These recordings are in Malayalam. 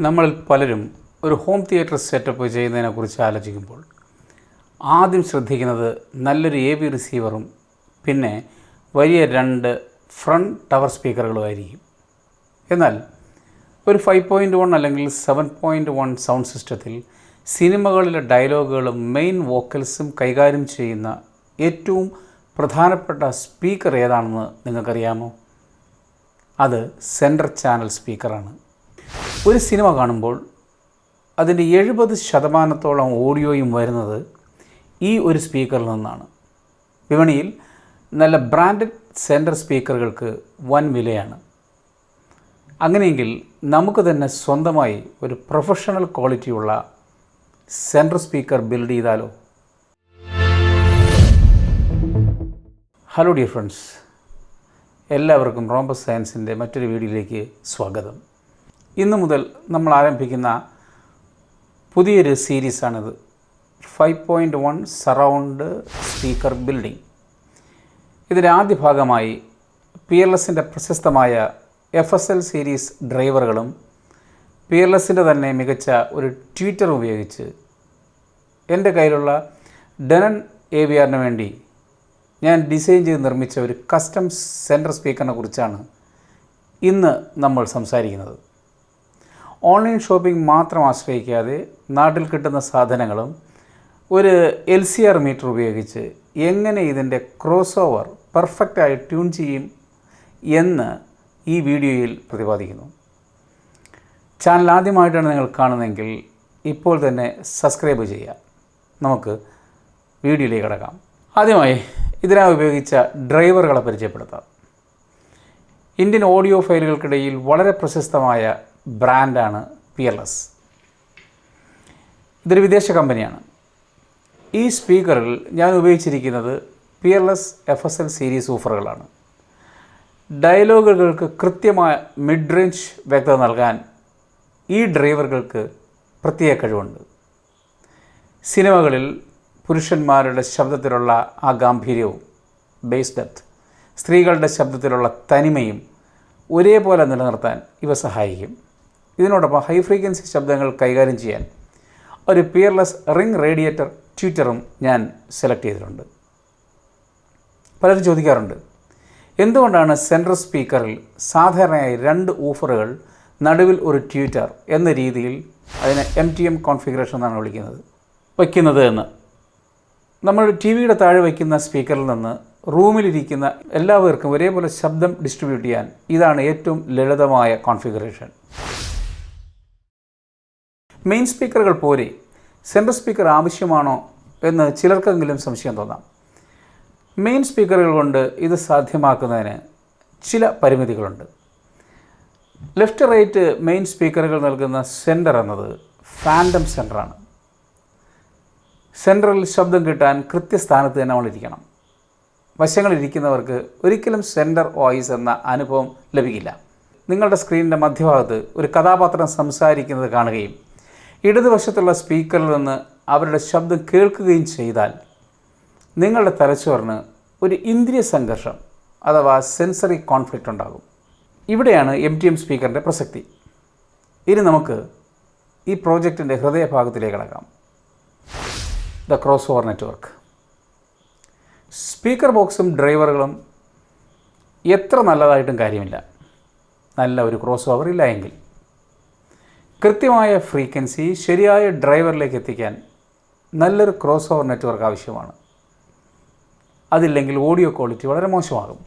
നമ്മളിൽ പലരും ഒരു ഹോം തിയേറ്റർ സെറ്റപ്പ് ചെയ്യുന്നതിനെക്കുറിച്ച് ആലോചിക്കുമ്പോൾ ആദ്യം ശ്രദ്ധിക്കുന്നത് നല്ലൊരു AV റിസീവറും പിന്നെ വലിയ 2 ഫ്രണ്ട് ടവർ സ്പീക്കറുകളുമായിരിക്കും. എന്നാൽ ഒരു 5.1 അല്ലെങ്കിൽ 7.1 സൗണ്ട് സിസ്റ്റത്തിൽ സിനിമകളിലെ ഡയലോഗുകളും മെയിൻ വോക്കൽസും കൈകാര്യം ചെയ്യുന്ന ഏറ്റവും പ്രധാനപ്പെട്ട സ്പീക്കർ ഏതാണെന്ന് നിങ്ങൾക്കറിയാമോ? അത് സെൻട്രൽ ചാനൽ സ്പീക്കറാണ്. ഒരു സിനിമ കാണുമ്പോൾ അതിൻ്റെ 70% ഓഡിയോയും വരുന്നത് ഈ ഒരു സ്പീക്കറിൽ നിന്നാണ്. വിപണിയിൽ നല്ല ബ്രാൻഡഡ് സെൻട്രൽ സ്പീക്കറുകൾക്ക് വൻ വിലയാണ്. അങ്ങനെയെങ്കിൽ നമുക്ക് തന്നെ സ്വന്തമായി ഒരു പ്രൊഫഷണൽ ക്വാളിറ്റിയുള്ള സെൻട്രൽ സ്പീക്കർ ബിൽഡ് ചെയ്താലോ? ഹലോ ഡിയർ ഫ്രണ്ട്സ്, എല്ലാവർക്കും റോംബസ് സയൻസിൻ്റെ മറ്റൊരു വീഡിയോയിലേക്ക് സ്വാഗതം. ഇന്നു മുതൽ നമ്മൾ ആരംഭിക്കുന്ന പുതിയൊരു സീരീസാണിത്. 5.1 സറൗണ്ട് സ്പീക്കർ ബിൽഡിംഗ്. ഇതിൻ്റെ ആദ്യ ഭാഗമായി പിയർലെസ്സിൻ്റെ പ്രശസ്തമായ FSL സീരീസ് ഡ്രൈവറുകളും പിയർലെസ്സിൻ്റെ തന്നെ മികച്ച ഒരു ട്വീറ്റർ ഉപയോഗിച്ച് എൻ്റെ കയ്യിലുള്ള ഡെനൺ AVRന് വേണ്ടി ഞാൻ ഡിസൈൻ ചെയ്ത് നിർമ്മിച്ച ഒരു കസ്റ്റം സെൻട്രൽ സ്പീക്കറിനെ കുറിച്ചാണ് ഇന്ന് നമ്മൾ സംസാരിക്കുന്നത്. ഓൺലൈൻ ഷോപ്പിംഗ് മാത്രം ആശ്രയിക്കാതെ നാട്ടിൽ കിട്ടുന്ന സാധനങ്ങളും ഒരു LCR മീറ്റർ ഉപയോഗിച്ച് എങ്ങനെ ഇതിൻ്റെ ക്രോസ് ഓവർ പെർഫെക്റ്റായി ട്യൂൺ ചെയ്യും എന്ന് ഈ വീഡിയോയിൽ പ്രതിപാദിക്കുന്നു. ചാനൽ ആദ്യമായിട്ടാണ് നിങ്ങൾ കാണുന്നതെങ്കിൽ ഇപ്പോൾ തന്നെ സബ്സ്ക്രൈബ് ചെയ്യുക. നമുക്ക് വീഡിയോയിലേക്ക് കടക്കാം. ആദ്യമായി ഇതിനായി ഉപയോഗിച്ച ഡ്രൈവറുകളെ പരിചയപ്പെടുത്താം. ഇന്ത്യൻ ഓഡിയോ ഫയലുകൾക്കിടയിൽ വളരെ പ്രശസ്തമായ ബ്രാൻഡാണ് പിയർലെസ്. ഇതൊരു വിദേശ കമ്പനിയാണ്. ഈ സ്പീക്കറിൽ ഞാൻ ഉപയോഗിച്ചിരിക്കുന്നത് പിയർലെസ് FSL സീരീസ് ഊഫറുകളാണ്. ഡയലോഗുകൾക്ക് കൃത്യമായ മിഡ് റേഞ്ച് വ്യക്തത നൽകാൻ ഈ ഡ്രൈവറുകൾക്ക് പ്രത്യേക കഴിവുണ്ട്. സിനിമകളിൽ പുരുഷന്മാരുടെ ശബ്ദത്തിലുള്ള ആ ഗാംഭീര്യവും ബേസ് ഡെപ്ത്, സ്ത്രീകളുടെ ശബ്ദത്തിലുള്ള തനിമയും ഒരേപോലെ നിലനിർത്താൻ ഇവ സഹായിക്കും. ഇതിനോടൊപ്പം ഹൈ ഫ്രീക്വൻസി ശബ്ദങ്ങൾ കൈകാര്യം ചെയ്യാൻ ഒരു പിയർലെസ് റിംഗ് റേഡിയേറ്റർ ട്വീറ്ററും ഞാൻ സെലക്ട് ചെയ്തിട്ടുണ്ട്. പലരും ചോദിക്കാറുണ്ട്, എന്തുകൊണ്ടാണ് സെൻട്രൽ സ്പീക്കറിൽ സാധാരണയായി 2 ഊഫറുകൾ നടുവിൽ ഒരു ട്വീറ്റർ എന്ന രീതിയിൽ അതിനെ MTM കോൺഫിഗറേഷൻ എന്നാണ് വയ്ക്കുന്നത് എന്ന്. നമ്മൾ TV-യുടെ താഴെ വയ്ക്കുന്ന സ്പീക്കറിൽ നിന്ന് റൂമിലിരിക്കുന്ന എല്ലാവർക്കും ഒരേപോലെ ശബ്ദം ഡിസ്ട്രിബ്യൂട്ട് ചെയ്യാൻ ഇതാണ് ഏറ്റവും ലളിതമായ കോൺഫിഗറേഷൻ. മെയിൻ സ്പീക്കറുകൾ പോരെ സെൻട്രൽ സ്പീക്കർ ആവശ്യമാണോ എന്ന് ചിലർക്കെങ്കിലും സംശയം തോന്നാം. മെയിൻ സ്പീക്കറുകൾ കൊണ്ട് ഇത് സാധ്യമാക്കുന്നതിന് ചില പരിമിതികളുണ്ട്. ലെഫ്റ്റ് റൈറ്റ് മെയിൻ സ്പീക്കറുകൾ നൽകുന്ന സെൻറ്റർ എന്നത് ഫാൻഡം സെൻറ്ററാണ്. സെൻട്രൽ ശബ്ദം കിട്ടാൻ കൃത്യസ്ഥാനത്ത് തന്നെ നമ്മളിരിക്കണം. വശങ്ങളിരിക്കുന്നവർക്ക് ഒരിക്കലും സെൻറ്റർ വോയിസ് എന്ന അനുഭവം ലഭിക്കില്ല. നിങ്ങളുടെ സ്ക്രീനിൻ്റെ മധ്യഭാഗത്ത് ഒരു കഥാപാത്രം സംസാരിക്കുന്നത് കാണുകയും ഇടതുവശത്തുള്ള സ്പീക്കറിൽ നിന്ന് അവരുടെ ശബ്ദം കേൾക്കുകയും ചെയ്താൽ നിങ്ങളുടെ തലച്ചോറിന് ഒരു ഇന്ദ്രിയ സംഘർഷം അഥവാ സെൻസറി കോൺഫ്ലിക്റ്റ് ഉണ്ടാകും. ഇവിടെയാണ് MTM സ്പീക്കറിൻ്റെ പ്രസക്തി. ഇനി നമുക്ക് ഈ പ്രോജക്റ്റിൻ്റെ ഹൃദയഭാഗത്തിലേക്ക് കടക്കാം. The cross over network. Speaker ബോക്സും ഡ്രൈവറുകളും എത്ര നല്ലതായിട്ടും കാര്യമില്ല, നല്ല ഒരു ക്രോസ് ഓവർ ഇല്ല എങ്കിൽ. കൃത്യമായ ഫ്രീക്വൻസി ശരിയായ ഡ്രൈവറിലേക്ക് എത്തിക്കാൻ നല്ലൊരു ക്രോസ് ഓവർ നെറ്റ്വർക്ക് ആവശ്യമാണ്. അതില്ലെങ്കിൽ ഓഡിയോ ക്വാളിറ്റി വളരെ മോശമാകും.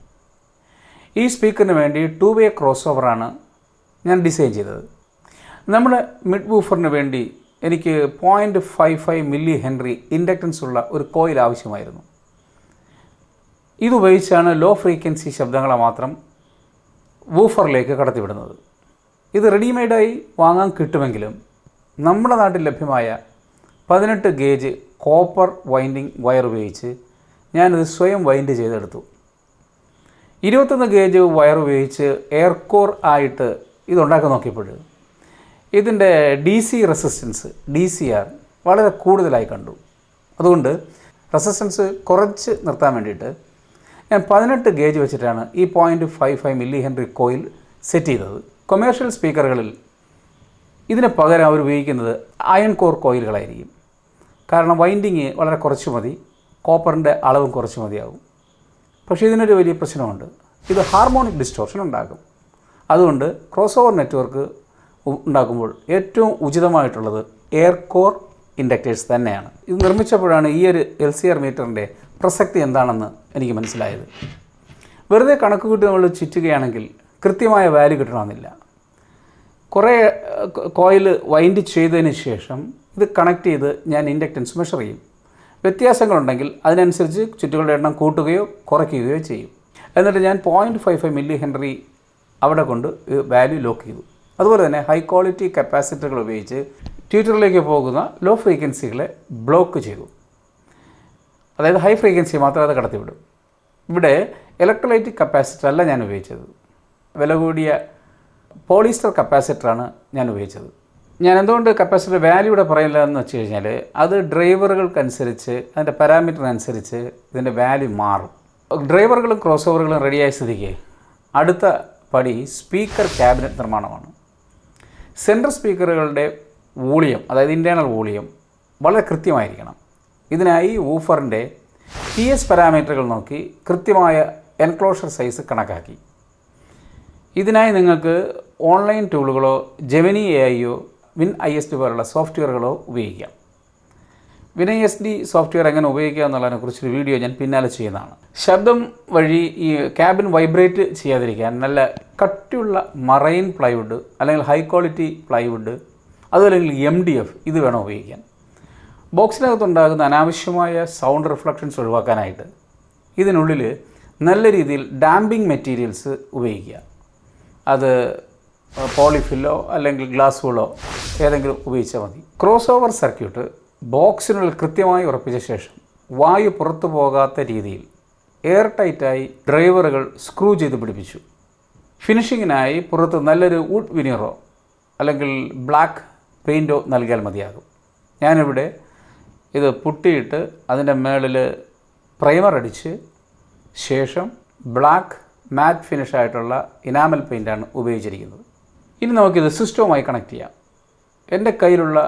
ഈ സ്പീക്കറിന് വേണ്ടി 2-വേ ക്രോസ് ഓവറാണ് ഞാൻ ഡിസൈൻ ചെയ്തത്. നമ്മുടെ മിഡ് വൂഫറിന് വേണ്ടി എനിക്ക് 0.55 മില്ലി ഹെൻറി ഇൻഡക്റ്റൻസ് ഉള്ള ഒരു കോയിൽ ആവശ്യമായിരുന്നു. ഇതുപയോഗിച്ചാണ് ലോ ഫ്രീക്വൻസി ശബ്ദങ്ങളെ മാത്രം വൂഫറിലേക്ക് കടത്തിവിടുന്നത്. ഇത് റെഡിമെയ്ഡായി വാങ്ങാൻ കിട്ടുമെങ്കിലും നമ്മുടെ നാട്ടിൽ ലഭ്യമായ 18 ഗേജ് കോപ്പർ വൈൻഡിങ് വയർ ഉപയോഗിച്ച് ഞാനിത് സ്വയം വൈൻഡ് ചെയ്തെടുത്തു. 21 ഗേജ് വയർ ഉപയോഗിച്ച് എയർ കോർ ആയിട്ട് ഇതുണ്ടാക്കി നോക്കിയപ്പോൾ ഇതിൻ്റെ DC റെസിസ്റ്റൻസ് DCR വളരെ കൂടുതലായി കണ്ടു. അതുകൊണ്ട് റെസിസ്റ്റൻസ് കുറച്ച് നിർത്താൻ വേണ്ടിയിട്ട് ഞാൻ 18 ഗേജ് വെച്ചിട്ടാണ് ഈ 0.55 മില്ലി ഹെൻറി കോയിൽ സെറ്റ് ചെയ്തത്. കൊമേഴ്ഷ്യൽ സ്പീക്കറുകളിൽ ഇതിന് പകരം അവർ ഉപയോഗിക്കുന്നത് അയൺ കോർ കോയിലുകളായിരിക്കും. കാരണം വൈൻഡിങ് വളരെ കുറച്ച് മതി, കോപ്പറിൻ്റെ അളവും കുറച്ച് മതിയാകും. പക്ഷേ ഇതിനൊരു വലിയ പ്രശ്നമുണ്ട്, ഇത് ഹാർമോണിക് ഡിസ്റ്റോർഷൻ ഉണ്ടാക്കും. അതുകൊണ്ട് ക്രോസ് ഓവർ നെറ്റ്വർക്ക് ഉണ്ടാക്കുമ്പോൾ ഏറ്റവും ഉചിതമായിട്ടുള്ളത് എയർ കോർ ഇൻഡക്റ്റേഴ്സ് തന്നെയാണ്. ഇത് നിർമ്മിച്ചപ്പോഴാണ് ഈ ഒരു LCR മീറ്ററിൻ്റെ പ്രസക്തി എന്താണെന്ന് എനിക്ക് മനസ്സിലായത്. വെറുതെ കണക്ക് കൂട്ടി നമ്മൾ ചുറ്റുകയാണെങ്കിൽ കൃത്യമായ വാല്യൂ കിട്ടണമെന്നില്ല. കുറേ കോയിൽ വൈൻഡ് ചെയ്തതിന് ശേഷം ഇത് കണക്ട് ചെയ്ത് ഞാൻ ഇൻഡക്റ്റൻസ് മെഷർ ചെയ്യും. വ്യത്യാസങ്ങളുണ്ടെങ്കിൽ അതിനനുസരിച്ച് ചുറ്റുകളുടെ എണ്ണം കൂട്ടുകയോ കുറയ്ക്കുകയോ ചെയ്യും. എന്നിട്ട് ഞാൻ 0.55 മില്ലി ഹെൻറി അവിടെ കൊണ്ട് വാല്യൂ ലോക്ക് ചെയ്തു. അതുപോലെ തന്നെ ഹൈ ക്വാളിറ്റി കപ്പാസിറ്ററുകൾ ഉപയോഗിച്ച് ട്വിറ്ററിലേക്ക് പോകുന്ന ലോ ഫ്രീക്വൻസികളെ ബ്ലോക്ക് ചെയ്തു. അതായത് ഹൈ ഫ്രീക്വൻസി മാത്രം അത് കടത്തിവിടും. ഇവിടെ ഇലക്ട്രോലൈറ്റിക് കപ്പാസിറ്റർ അല്ല ഞാൻ ഉപയോഗിച്ചത്, വില കൂടിയ പോളിസ്റ്റർ കപ്പാസിറ്ററാണ് ഞാൻ ഉപയോഗിച്ചത്. ഞാൻ എന്തുകൊണ്ട് കപ്പാസിറ്റർ വാല്യൂ ഇവിടെ പറയില്ല എന്ന് വെച്ച് കഴിഞ്ഞാൽ അത് ഡ്രൈവറുകൾക്കനുസരിച്ച് അതിൻ്റെ പാരാമീറ്ററിനനുസരിച്ച് ഇതിൻ്റെ വാല്യൂ മാറും. ഡ്രൈവറുകളും ക്രോസ് ഓവറുകളും റെഡിയായ സ്ഥിതിക്ക് അടുത്ത പടി സ്പീക്കർ ക്യാബിനറ്റ് നിർമ്മാണമാണ്. സെൻട്രൽ സ്പീക്കറുകളുടെ വോളിയം, അതായത് ഇൻറ്റേർണൽ വോളിയം വളരെ കൃത്യമായിരിക്കണം. ഇതിനായി വൂഫറിൻ്റെ TS പാരാമീറ്ററുകൾ നോക്കി കൃത്യമായ എൻക്ലോഷർ സൈസ് കണക്കാക്കി. ഇതിനായി നിങ്ങൾക്ക് ഓൺലൈൻ ടൂളുകളോ ജെമിനി AIയോ WinISD പോലുള്ള സോഫ്റ്റ്വെയറുകളോ ഉപയോഗിക്കാം. WinISD സോഫ്റ്റ്വെയർ എങ്ങനെ ഉപയോഗിക്കുക എന്നുള്ളതിനെക്കുറിച്ചൊരു വീഡിയോ ഞാൻ പിന്നാലെ ചെയ്യുന്നതാണ്. ശബ്ദം വഴി ഈ ക്യാബിൻ വൈബ്രേറ്റ് ചെയ്യാതിരിക്കാൻ നല്ല കട്ടിയുള്ള മറൈൻ പ്ലൈവുഡ് അല്ലെങ്കിൽ ഹൈ ക്വാളിറ്റി പ്ലൈവുഡ് അതുമല്ലെങ്കിൽ MDF ഇത് വേണം ഉപയോഗിക്കാൻ. ബോക്സിനകത്തുണ്ടാകുന്ന അനാവശ്യമായ സൗണ്ട് റിഫ്ലക്ഷൻസ് ഒഴിവാക്കാനായിട്ട് ഇതിനുള്ളിൽ നല്ല രീതിയിൽ ഡാമ്പിംഗ് മെറ്റീരിയൽസ് ഉപയോഗിക്കുക. അത് പോളിഫില്ലോ അല്ലെങ്കിൽ ഗ്ലാസ് വൂളോ ഏതെങ്കിലും ഉപയോഗിച്ചാൽ മതി. ക്രോസ് ഓവർ സർക്യൂട്ട് ബോക്സിനുള്ളിൽ കൃത്യമായി ഉറപ്പിച്ച ശേഷം വായു പുറത്തു പോകാത്ത രീതിയിൽ എയർ ടൈറ്റായി ഡ്രൈവറുകൾ സ്ക്രൂ ചെയ്ത് പിടിപ്പിച്ചു. ഫിനിഷിങ്ങിനായി പുറത്ത് നല്ലൊരു വുഡ് വിനീറോ അല്ലെങ്കിൽ ബ്ലാക്ക് പെയിൻറ്റോ നൽകിയാൽ മതിയാകും. ഞാനിവിടെ ഇത് പുട്ടിയിട്ട് അതിൻ്റെ മേളിൽ പ്രൈമർ അടിച്ച് ശേഷം ബ്ലാക്ക് മാറ്റ് ഫിനിഷായിട്ടുള്ള ഇനാമൽ പെയിൻ്റാണ് ഉപയോഗിച്ചിരിക്കുന്നത്. ഇനി നമുക്കിത് സിസ്റ്റവുമായി കണക്ട് ചെയ്യാം. എൻ്റെ കയ്യിലുള്ള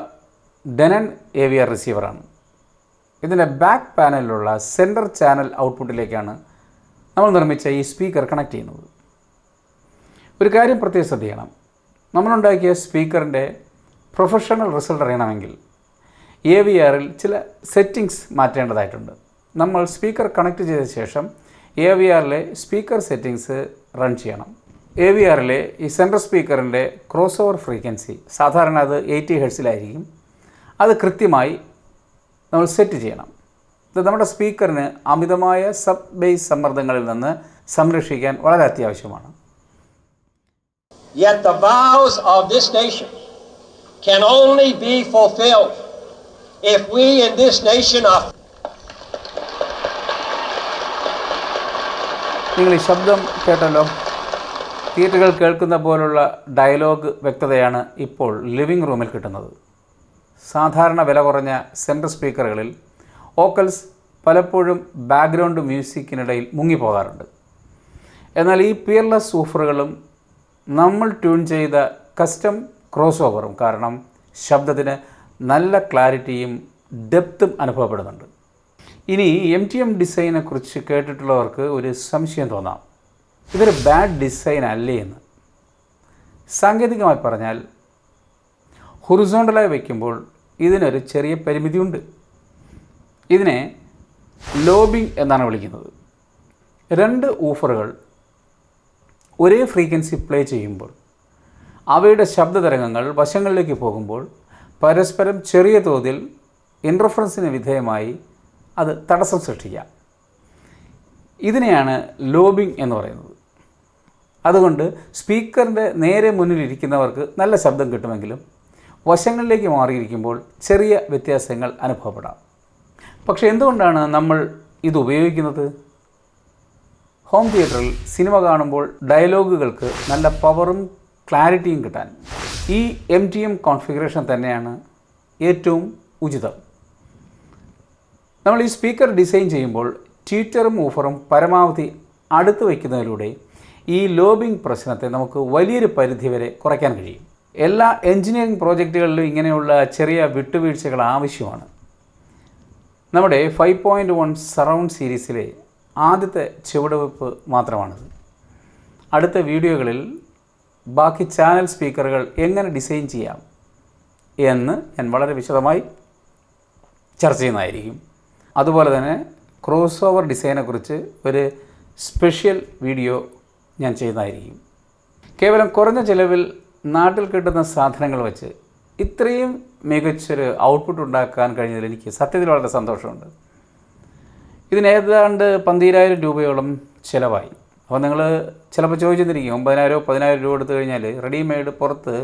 ഡെനൻ AVR റിസീവറാണ്. ഇതിൻ്റെ ബാക്ക് പാനലിലുള്ള സെൻറ്റർ ചാനൽ ഔട്ട്പുട്ടിലേക്കാണ് നമ്മൾ നിർമ്മിച്ച ഈ സ്പീക്കർ കണക്ട് ചെയ്യുന്നത്. ഒരു കാര്യം പ്രത്യേകം ശ്രദ്ധിക്കണം, നമ്മളുണ്ടാക്കിയ സ്പീക്കറിൻ്റെ പ്രൊഫഷണൽ റിസൾട്ട് അറിയണമെങ്കിൽ AVRൽ ചില സെറ്റിങ്സ് മാറ്റേണ്ടതായിട്ടുണ്ട്. നമ്മൾ സ്പീക്കർ കണക്ട് ചെയ്ത ശേഷം AVRലെ സ്പീക്കർ സെറ്റിങ്സ് റൺ ചെയ്യണം. AVRലെ ഈ സെൻട്രൽ സ്പീക്കറിൻ്റെ ക്രോസ് ഓവർ ഫ്രീക്വൻസി സാധാരണ അത് 80 ഹെർട്സിലായിരിക്കും. അത് കൃത്യമായി നമ്മൾ സെറ്റ് ചെയ്യണം. ഇത് നമ്മുടെ സ്പീക്കറിന് അമിതമായ സബ് ബേസ് സമ്മർദ്ദങ്ങളിൽ നിന്ന് സംരക്ഷിക്കാൻ വളരെ അത്യാവശ്യമാണ്. Yet the vows of this nation can only be fulfilled if we in this nation are. നിങ്ങൾ ഈ ശബ്ദം കേട്ടല്ലോ. തിയേറ്ററുകൾ കേൾക്കുന്ന പോലുള്ള ഡയലോഗ് വ്യക്തതയാണ് ഇപ്പോൾ ലിവിംഗ് റൂമിൽ കിട്ടുന്നത്. സാധാരണ വില കുറഞ്ഞ സെൻട്രൽ സ്പീക്കറുകളിൽ വോക്കൽസ് പലപ്പോഴും ബാക്ക്ഗ്രൗണ്ട് മ്യൂസിക്കിനിടയിൽ മുങ്ങിപ്പോകാറുണ്ട്. എന്നാൽ ഈ പിയർലെസ് വൂഫറുകളും നമ്മൾ ട്യൂൺ ചെയ്ത കസ്റ്റം ക്രോസ് ഓവറും കാരണം ശബ്ദത്തിന് നല്ല ക്ലാരിറ്റിയും ഡെപ്തും അനുഭവപ്പെടുന്നുണ്ട്. ഇനി MTM ഡിസൈനെക്കുറിച്ച് കേട്ടിട്ടുള്ളവർക്ക് ഒരു സംശയം തോന്നാം, ഇതൊരു ബാഡ് ഡിസൈൻ അല്ലേ എന്ന്. സാങ്കേതികമായി പറഞ്ഞാൽ ഹൊറിസോണ്ടലായി വയ്ക്കുമ്പോൾ ഇതിനൊരു ചെറിയ പരിമിതിയുണ്ട്. ഇതിനെ ലോബിംഗ് എന്നാണ് വിളിക്കുന്നത്. 2 ഊഫറുകൾ ഒരേ ഫ്രീക്വൻസി പ്ലേ ചെയ്യുമ്പോൾ അവയുടെ ശബ്ദതരംഗങ്ങൾ വശങ്ങളിലേക്ക് പോകുമ്പോൾ പരസ്പരം ചെറിയ തോതിൽ ഇൻ്റർഫറൻസിന് വിധേയമായി അത് തടസ്സം സൃഷ്ടിക്കാം. ഇതിനെയാണ് ലോബിംഗ് എന്ന് പറയുന്നത്. അതുകൊണ്ട് സ്പീക്കറിൻ്റെ നേരെ മുന്നിലിരിക്കുന്നവർക്ക് നല്ല ശബ്ദം കിട്ടുമെങ്കിലും വശങ്ങളിലേക്ക് മാറിയിരിക്കുമ്പോൾ ചെറിയ വ്യത്യാസങ്ങൾ അനുഭവപ്പെടാം. പക്ഷേ എന്തുകൊണ്ടാണ് നമ്മൾ ഇത് ഉപയോഗിക്കുന്നത്? ഹോം തിയേറ്ററിൽ സിനിമ കാണുമ്പോൾ ഡയലോഗുകൾക്ക് നല്ല പവറും ക്ലാരിറ്റിയും കിട്ടാൻ ഈ MTM കോൺഫിഗറേഷൻ തന്നെയാണ് ഏറ്റവും ഉചിതം. നമ്മൾ ഈ സ്പീക്കർ ഡിസൈൻ ചെയ്യുമ്പോൾ ട്വീറ്ററും ഊഫറും പരമാവധി അടുത്ത് വയ്ക്കുന്നതിലൂടെ ഈ ലോബിംഗ് പ്രശ്നത്തെ നമുക്ക് വലിയൊരു പരിധിവരെ കുറയ്ക്കാൻ കഴിയും. എല്ലാ എൻജിനീയറിംഗ് പ്രോജക്റ്റുകളിലും ഇങ്ങനെയുള്ള ചെറിയ വിട്ടുവീഴ്ചകൾ ആവശ്യമാണ്. നമ്മുടെ 5.1 സറൗണ്ട് സീരീസിലെ ആദ്യത്തെ ചുവടുവെപ്പ് മാത്രമാണിത്. അടുത്ത വീഡിയോകളിൽ ബാക്കി ചാനൽ സ്പീക്കറുകൾ എങ്ങനെ ഡിസൈൻ ചെയ്യാം എന്ന് ഞാൻ വളരെ വിശദമായി ചർച്ച ചെയ്യുന്നതായിരിക്കും. അതുപോലെ തന്നെ ക്രോസ് ഓവർ ഡിസൈനെക്കുറിച്ച് ഒരു സ്പെഷ്യൽ വീഡിയോ ഞാൻ ചെയ്യുന്നതായിരിക്കും. കേവലം കുറഞ്ഞ ചിലവിൽ നാട്ടിൽ കിട്ടുന്ന സാധനങ്ങൾ വെച്ച് ഇത്രയും മികച്ചൊരു ഔട്ട്പുട്ട് ഉണ്ടാക്കാൻ കഴിഞ്ഞതിൽ എനിക്ക് സത്യത്തിൽ വളരെ സന്തോഷമുണ്ട്. ഇതിന് ഏതാണ്ട് 12,000 രൂപയോളം ചിലവായി. അപ്പോൾ നിങ്ങൾ ചിലപ്പോൾ ചോദിച്ചിരിക്കും 9,000-10,000 രൂപ എടുത്തു കഴിഞ്ഞാൽ റെഡിമെയ്ഡ് പുറത്ത്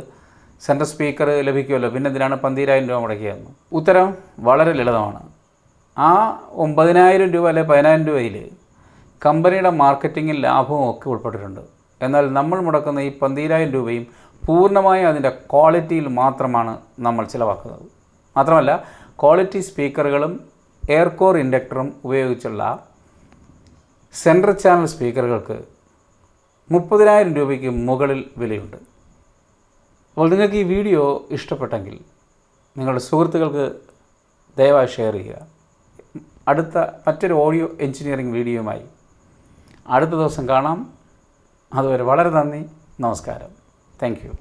സെൻട്രൽ സ്പീക്കർ ലഭിക്കുമല്ലോ, പിന്നെ എന്തിനാണ് 12,000 രൂപ മുടക്കിയതെന്ന്. ഉത്തരം വളരെ ലളിതമാണ്. ആ 9,000 രൂപ അല്ലെങ്കിൽ 10,000 രൂപയിൽ കമ്പനിയുടെ മാർക്കറ്റിങ്ങും ലാഭവും ഒക്കെ ഉൾപ്പെട്ടിട്ടുണ്ട്. എന്നാൽ നമ്മൾ മുടക്കുന്ന ഈ 12,000 രൂപയും പൂർണ്ണമായും അതിൻ്റെ ക്വാളിറ്റിയിൽ മാത്രമാണ് നമ്മൾ ചിലവാക്കുന്നത്. മാത്രമല്ല, ക്വാളിറ്റി സ്പീക്കറുകളും എയർ കോർ ഇൻഡക്ടറും ഉപയോഗിച്ചുള്ള സെൻട്രൽ ചാനൽ സ്പീക്കറുകൾക്ക് 30,000 രൂപയ്ക്ക് മുകളിൽ വിലയുണ്ട്. അപ്പോൾ നിങ്ങൾക്ക് ഈ വീഡിയോ ഇഷ്ടപ്പെട്ടെങ്കിൽ നിങ്ങളുടെ സുഹൃത്തുക്കൾക്ക് ദയവായി ഷെയർ ചെയ്യുക. അടുത്ത മറ്റൊരു ഓഡിയോ എഞ്ചിനീയറിംഗ് വീഡിയോയുമായി അടുത്ത ദിവസം കാണാം. അതുവരെ വളരെ നന്ദി, നമസ്കാരം. Thank you.